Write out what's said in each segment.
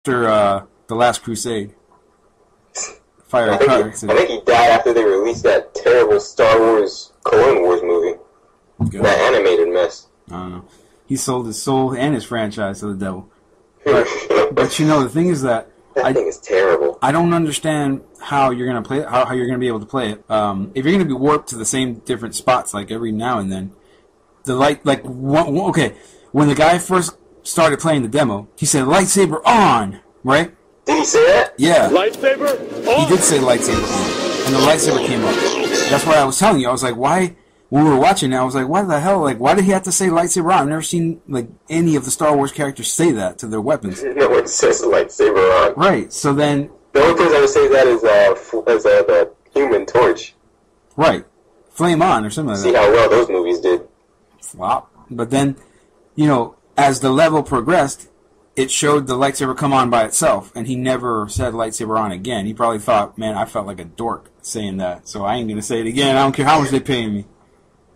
after The Last Crusade. I think he died after they released that terrible Star Wars Clone Wars movie. God. That animated mess. I don't know. He sold his soul and his franchise to the devil. But you know, the thing is that thing is terrible. I don't understand how you're gonna play it, how you're gonna be able to play it. If you're gonna be warped to the same different spots like every now and then, okay, when the guy first started playing the demo, he said lightsaber on, right? Did he say that? Yeah. Lightsaber on. He did say lightsaber on, and the lightsaber came up. That's what I was telling you. I was like, why? When we were watching it, I was like, why the hell? Like, why did he have to say lightsaber on? I've never seen like any of the Star Wars characters say that to their weapons. No one says lightsaber on. Right. So then, the only person that say that is the Human Torch. Right. Flame on or something like that. See how well those movies did. Flop. But then, you know, as the level progressed, it showed the lightsaber come on by itself, and he never said lightsaber on again. He probably thought, man, I felt like a dork saying that, so I ain't going to say it again. I don't care how much they paying me.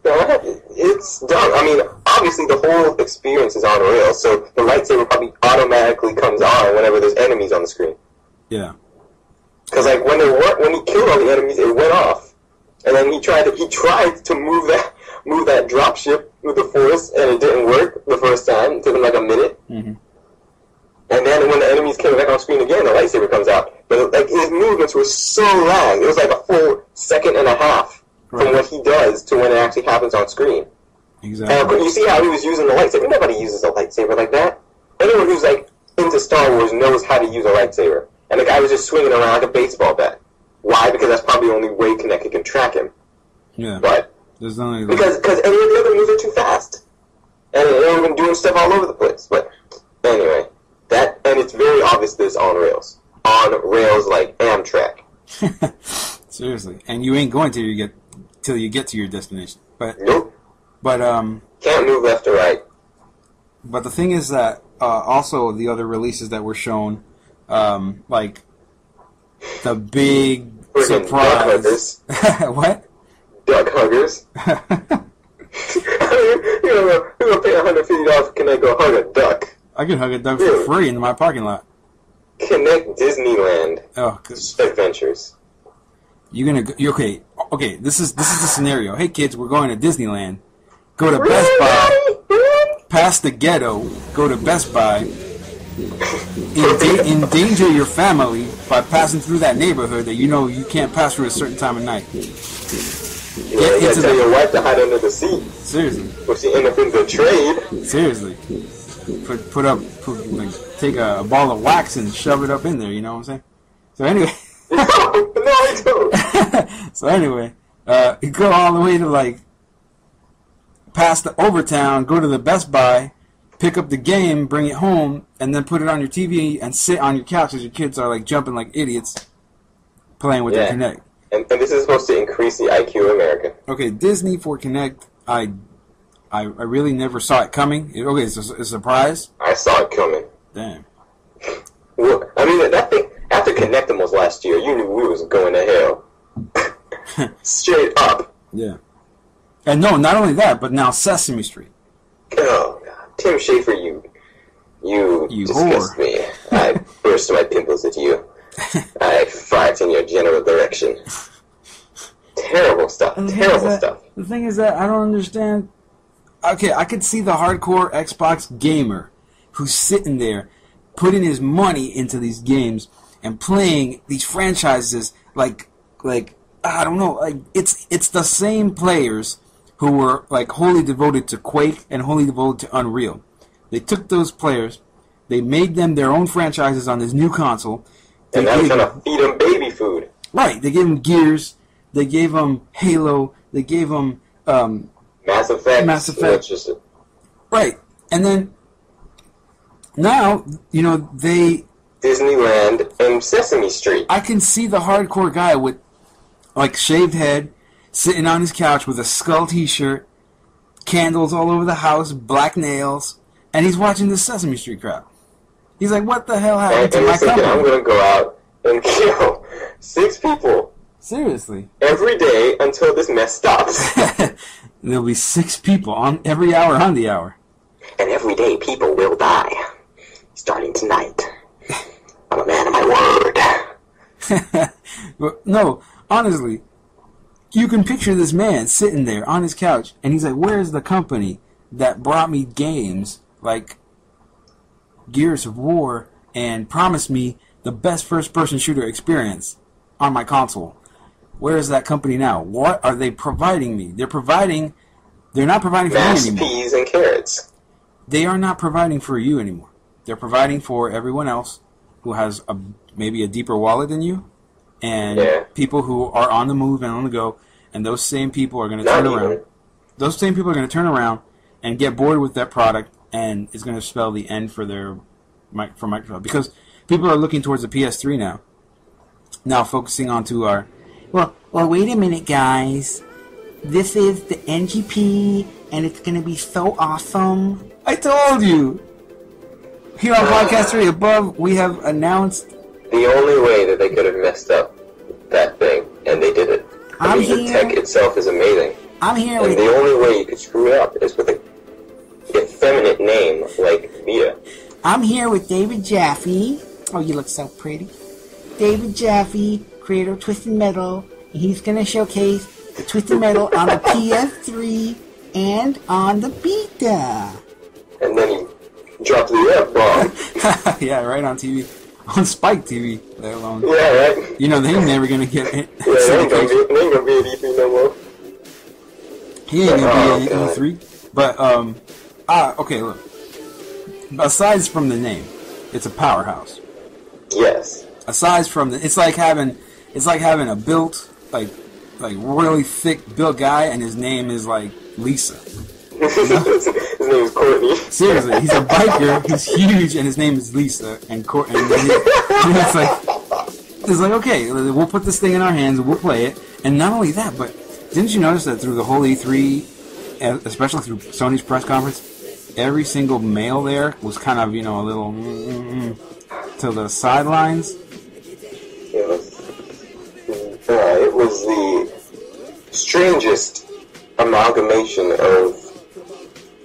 It's dumb. I mean, obviously the whole experience is on rails, so the lightsaber probably automatically comes on whenever there's enemies on the screen. Yeah. Because like when he killed all the enemies, it went off, and then he tried to move that dropship with the Force, and it didn't work the first time. It took him like a minute. Mm-hmm. And then when the enemies came back on screen again, the lightsaber comes out. But like his movements were so lagged. It was like a full second and a half from what he does to when it actually happens on screen. Exactly. And you see how he was using the lightsaber. Nobody uses a lightsaber like that. Anyone who's like into Star Wars knows how to use a lightsaber. And the guy was just swinging around like a baseball bat. Why? Because that's probably the only way Kinect can track him. Yeah. But there's only because any of the other moves are too fast, and they're even doing stuff all over the place. But anyway. And it's very obvious that it's on rails. On rails like Amtrak. Seriously. And you ain't going till you get to your destination. But nope. But can't move left or right. But the thing is that also the other releases that were shown, like the big surprise. What? Duck huggers. You're gonna pay $150 for Kinect go hug a duck. I can hug a duck for free in my parking lot. Kinect Disneyland. Oh, good. Adventures. You're gonna go, okay. This is the scenario. Hey kids, we're going to Disneyland. Go to Best Buy. Pass the ghetto. Go to Best Buy. Endanger your family by passing through that neighborhood that you know you can't pass through a certain time of night. Yeah, you gotta tell your wife to hide under the seat. Seriously. Or she end up in the trade. Seriously. Take a ball of wax and shove it up in there, you know what I'm saying? So anyway. No, I don't. So anyway, you go all the way to like past the Overtown, go to the Best Buy, pick up the game, bring it home, and then put it on your TV and sit on your couch as your kids are like jumping like idiots playing with their Kinect. And this is supposed to increase the IQ of America. Okay, Disney for Kinect, I really never saw it coming. Okay, it's a surprise. I saw it coming. Damn. Well, I mean, that thing, after Kinectimals last year, you knew we was going to hell. Straight up. Yeah. And no, not only that, but now Sesame Street. Oh, God. Tim Schafer, you disgust whore. me. I burst my pimples at you. I fart in your general direction. Terrible stuff. Terrible stuff. The thing is that I don't understand. Okay, I could see the hardcore Xbox gamer who's sitting there putting his money into these games and playing these franchises like I don't know, like it's the same players who were like wholly devoted to Quake and wholly devoted to Unreal. They took those players, they made them their own franchises on this new console. And now they're trying to feed them baby food. Right, they gave them Gears, they gave them Halo, they gave them Mass Effect. Right, and then now, you know, Disneyland and Sesame Street. I can see the hardcore guy with, like, shaved head, sitting on his couch with a Skull t-shirt, candles all over the house, black nails, and he's watching the Sesame Street crowd. He's like, what the hell happened to my company? I'm going to go out and kill 6 people. Seriously. Every day until this mess stops. There'll be 6 people on every hour on the hour. And every day people will die. Starting tonight. But no, honestly, you can picture this man sitting there on his couch, and he's like, where's the company that brought me games like Gears of War and promised me the best first-person shooter experience on my console? Where is that company now? What are they providing me? They're not providing for me anymore. Peas and carrots. They are not providing for you anymore. They're providing for everyone else who has maybe a deeper wallet than you, and people who are on the move and on the go, and those same people are going to turn around. Those same people are going to turn around and get bored with that product, and it's going to spell the end for Microsoft, because people are looking towards the PS3 now. Now focusing onto our well, wait a minute, guys. This is the NGP, and it's going to be so awesome. I told you. Here on Podcast 3 Above, we have announced the only way that they could have messed up that thing, and they did it. The tech itself is amazing. I'm here and the only way you could screw it up is with a effeminate name like Vita. I'm here with David Jaffe. Oh, you look so pretty. David Jaffe, creator of Twisted Metal, and he's going to showcase the Twisted Metal on the PS3 and on the Vita. And then he dropped the F-bomb. Yeah, right on TV. On Spike TV, let alone. Yeah, right. You know, they ain't never going to get it. Yeah, they ain't going to be at E3 no more. He ain't going to be at E3. But, okay, look. Aside from the name, it's a powerhouse. Yes. Aside from it's like having a built, like really thick built guy, and his name is like Lisa. His name is Courtney. Seriously, he's a biker. He's huge, and his name is Lisa. And Courtney. It's like okay, we'll put this thing in our hands and we'll play it. And not only that, but didn't you notice that through the whole E3, especially through Sony's press conference, every single male there was kind of a little to the sidelines. It was the strangest amalgamation of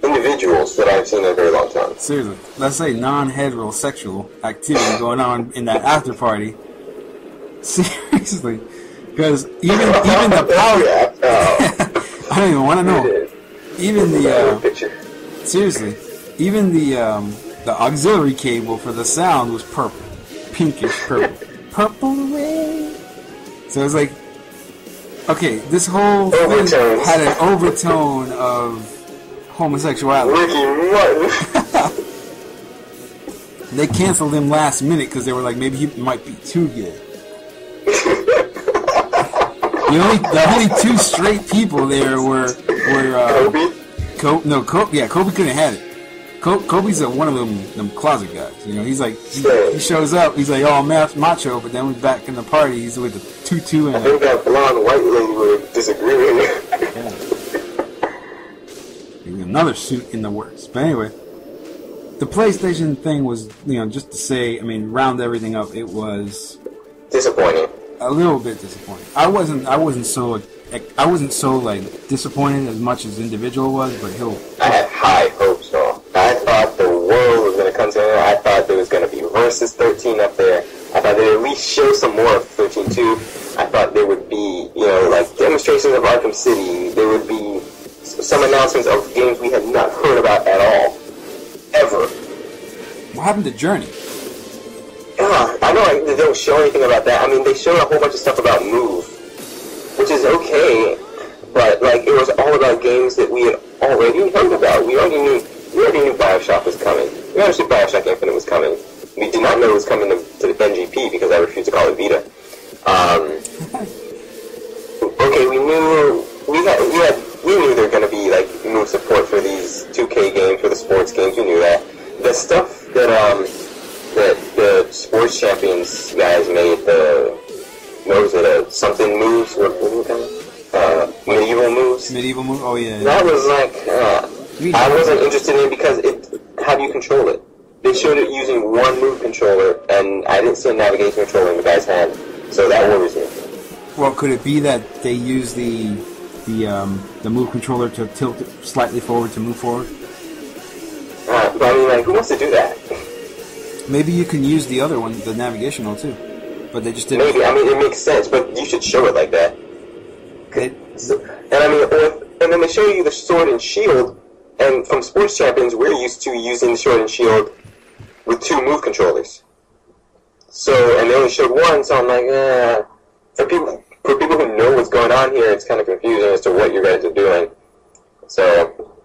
individuals that I've seen in a very long time. Seriously, let's say non-heterosexual activity going on in that after party. Seriously, because even the power. I don't even want to know. Even the seriously, even the auxiliary cable for the sound was purple, pinkish purple red. So it's like, okay, this whole thing had an overtone of homosexuality. Ricky Martin. They canceled him last minute because they were like, maybe he might be too gay. The only two straight people there were Kobe. Kobe couldn't have had it. Kobe's one of them closet guys. He's like he shows up. He's like all macho, but then we're back in the party. He's with the tutu and. I think that blonde white lady would disagree with me. Another suit in the works. But anyway, the PlayStation thing was just to say. I mean, round everything up. It was disappointing. A little bit disappointing. I wasn't so like disappointed as much as Individual was, but I had high hopes, though. I thought the world was going to come together. I thought there was going to be Versus 13 up there. I thought they'd at least show some more of 13.2. I thought there would be, like demonstrations of Arkham City. There would be some announcements of games we had not heard about at all, ever. What happened to Journey? I know they don't show anything about that. I mean, they showed a whole bunch of stuff about Move, which is okay, but it was all about games that we had already heard about. We already knew Bioshock was coming. We understood Bioshock Infinite was coming. We did not know it was coming to the NGP because I refused to call it Vita. Okay, we knew there were going to be Move support for these 2K games, for the sports games. We knew that. The stuff that the sports champions guys made, what was it, something moves, what was it, medieval moves? Medieval moves, oh yeah. That was I wasn't interested in it because how do you control it? They showed it using one move controller, and I didn't see a navigation controller in the guy's hand, so that worries me. Well, could it be that they use the move controller to tilt it slightly forward to move forward? But I mean, who wants to do that? Maybe you can use the other one, the navigational too. But they just didn't. Maybe. I mean, it makes sense, but you should show it like that. And then they show you the sword and shield, and from Sports Champions, we're used to using the sword and shield with 2 move controllers. So, and they only showed 1, so I'm like, for people who know what's going on here, it's kind of confusing as to what you guys are doing. So,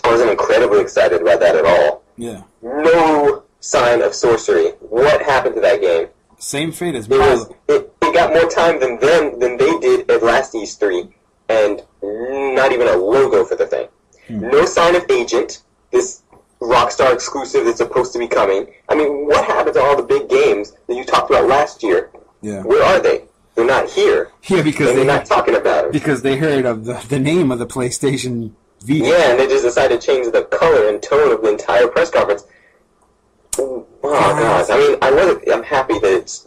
I wasn't incredibly excited about that at all. Yeah. No sign of sorcery. What happened to that game? Same fate as It got more time than they did at last E3, and not even a logo for the thing. No sign of Agent, this Rockstar exclusive that's supposed to be coming. I mean, what happened to all the big games that you talked about last year? Yeah. Where are they? They're not here. Yeah, because they're not talking about it. Because they heard of the name of the PlayStation Vita. Yeah, and they just decided to change the color and tone of the entire press conference. Oh gosh! I mean, I'm happy that it's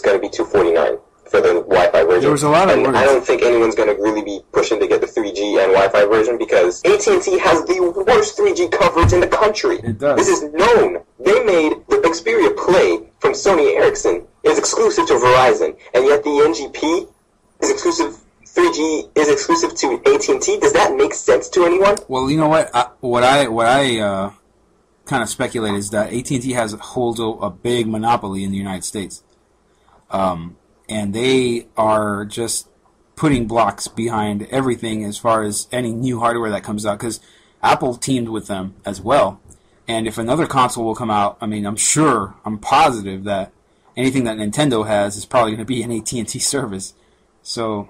going to be $249 for the Wi-Fi version. There was a lot of words. I don't think anyone's going to really be pushing to get the 3G and Wi-Fi version because AT&T has the worst 3G coverage in the country. It does. This is known. They made the Xperia Play from Sony Ericsson is exclusive to Verizon, and yet the NGP is exclusive. 3G is exclusive to AT&T. Does that make sense to anyone? Well, you know what? What I kind of speculate is that AT&T holds a big monopoly in the United States, and they are just putting blocks behind everything as far as any new hardware that comes out. Because Apple teamed with them as well, and if another console will come out, I mean, I'm positive that anything that Nintendo has is probably going to be an AT&T service. So,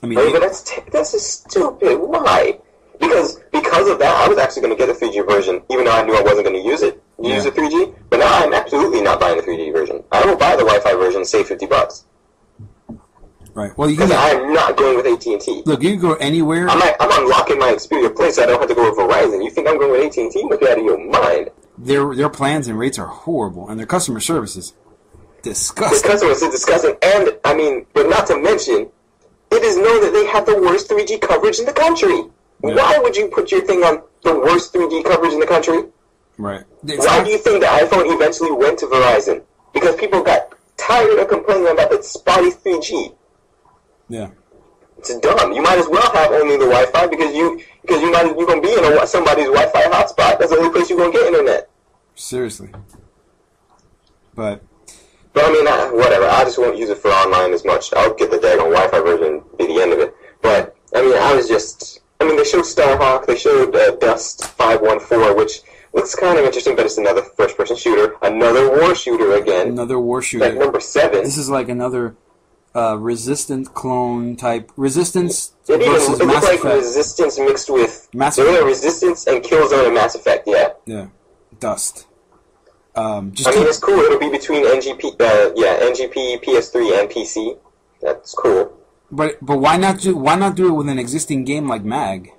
I mean, but that's just stupid. Why? Because of that, I was actually going to get the 3G version, even though I knew I wasn't going to use the 3G. But now I'm absolutely not buying the 3G version. I will buy the Wi-Fi version, save $50. Right. Well, because I'm not going with AT&T. Look, you can go anywhere. I'm unlocking my Xperia Play, so I don't have to go with Verizon. You think I'm going with AT&T? You must be out of your mind. Their plans and rates are horrible, and their customer service is disgusting. Their customer service is disgusting, and I mean, but not to mention, it is known that they have the worst 3G coverage in the country. Yeah. Why would you put your thing on the worst 3G coverage in the country? Right. Why do you think the iPhone eventually went to Verizon? Because people got tired of complaining about the spotty 3G. Yeah. It's dumb. You might as well have only the Wi-Fi because you're gonna be in somebody's Wi-Fi hotspot. That's the only place you're gonna get internet. Seriously. But I mean, whatever. I just won't use it for online as much. I'll get the daggone Wi-Fi version be the end of it. But I mean, they showed Starhawk. They showed Dust 514, which looks kind of interesting, but it's another first-person shooter, another war shooter again. Another war shooter. Like number 7. This is like another Resistant clone type. Resistance it versus looks Mass like Effect. Resistance mixed with Resistance and Killzone and Mass Effect. Yeah. Yeah. Dust. It's cool. It'll be between NGP, PS3, and PC. That's cool. But why not do it with an existing game like Mag?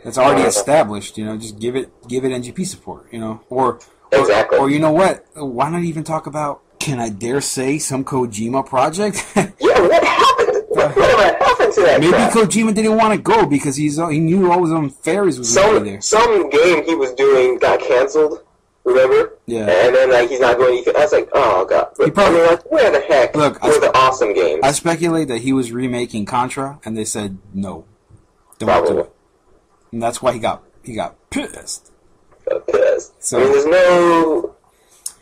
That's already established. Just give it NGP support. Exactly. Or you know what? Why not even talk about? Can I dare say some Kojima project? Yeah, what happened? Whatever happened to that? Maybe crap? Kojima didn't want to go because he knew all his own fairies was going to be there. Some game he was doing got canceled. Remember? Yeah. And then he's not going. I was like, oh god. Where the heck were the awesome games? I speculate that he was remaking Contra, and they said no. Probably. Do it. And that's why he got pissed. Got pissed. So, I mean,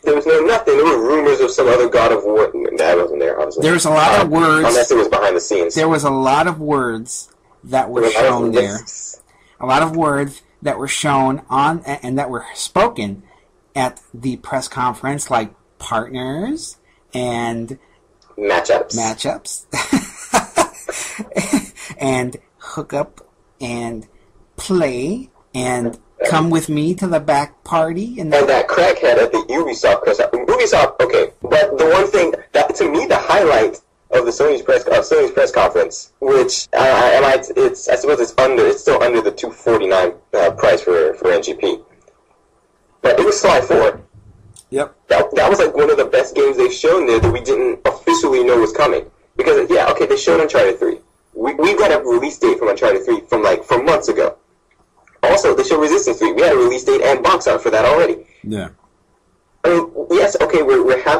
there was no nothing. There were rumors of some other God of War. I wasn't there, obviously. There was a lot of words. Unless it was behind the scenes. There was a lot of words that were shown there. A lot of words that were shown on and that were spoken at the press conference, like partners and matchups, and hook up and play and come with me to the back party and that crackhead at the Ubisoft press. Ubisoft, okay, but the one thing that to me the highlight of the Sony's press conference, which I suppose it's still under the $249 price for NGP. But it was Sly 4. Yep. That was like one of the best games they've shown there that we didn't officially know was coming. Because, they showed Uncharted 3. We got a release date from Uncharted 3 from months ago. Also, they showed Resistance 3. We had a release date and box art for that already. Yeah. I mean, yes, okay, we're happy